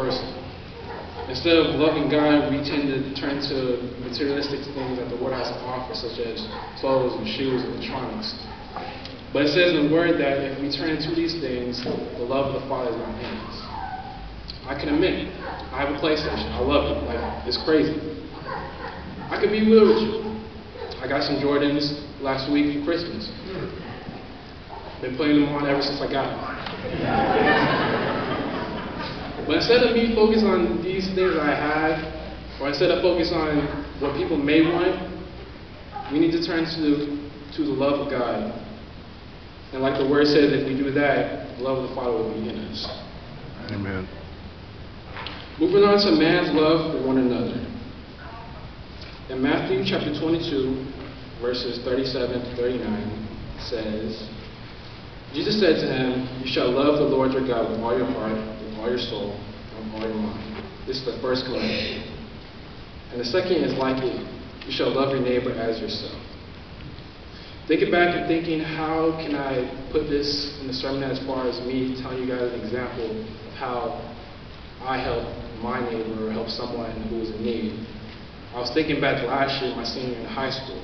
person. Instead of loving God, we tend to turn to materialistic things that the world has to offer, such as clothes and shoes and electronics. But it says in the Word that if we turn to these things, the love of the Father is not in us. I can admit, I have a PlayStation. I love it. Like, it's crazy. I can be real with you. I got some Jordans last week for Christmas. Been putting them on ever since I got them. But instead of me focus on these things I have, or instead of focus on what people may want, we need to turn to the love of God. And like the Word says, if we do that, the love of the Father will be in us. Amen. Moving on to man's love for one another. In Matthew chapter 22, verses 37 to 39, says, Jesus said to him, "You shall love the Lord your God with all your heart, with all your soul, and with all your mind." This is the first commandment. And the second is like it. You shall love your neighbor as yourself. Thinking back and thinking, how can I put this in the sermonette as far as me telling you guys an example of how I help my neighbor or help someone who is in need. I was thinking back last year, my senior year in high school.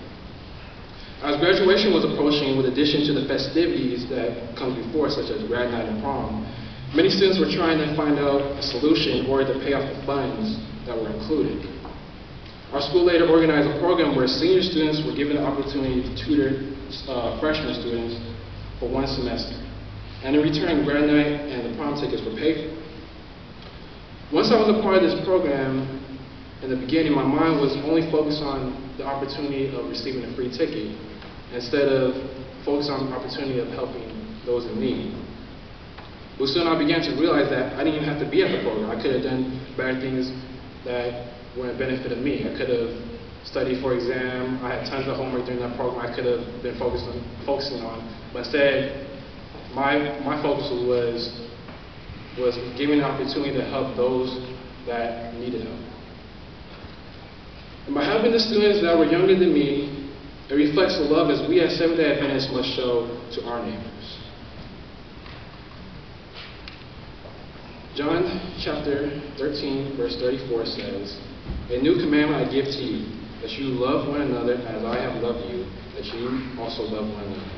As graduation was approaching, with addition to the festivities that comes before, such as grad night and prom, many students were trying to find out a solution in order to pay off the funds that were included. Our school later organized a program where senior students were given the opportunity to tutor freshman students for one semester. And in return, grad night and the prom tickets were paid for. Once I was a part of this program, in the beginning, my mind was only focused on the opportunity of receiving a free ticket instead of focusing on the opportunity of helping those in need. But soon I began to realize that I didn't even have to be at the program. I could have done better things that would have benefited me. I could have studied for exam. I had tons of homework during that program I could have been focusing on. But instead, my focus was giving the opportunity to help those that needed help. And by helping the students that were younger than me, it reflects the love as we as Seventh-day Adventists must show to our neighbors. John chapter 13, verse 34 says, "A new commandment I give to you, that you love one another as I have loved you, that you also love one another."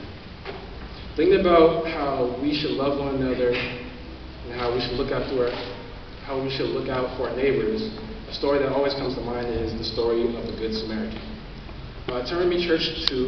Thinking about how we should love one another and how we should look out for our neighbors, a story that always comes to mind is the story of the Good Samaritan. Turn with me, church, to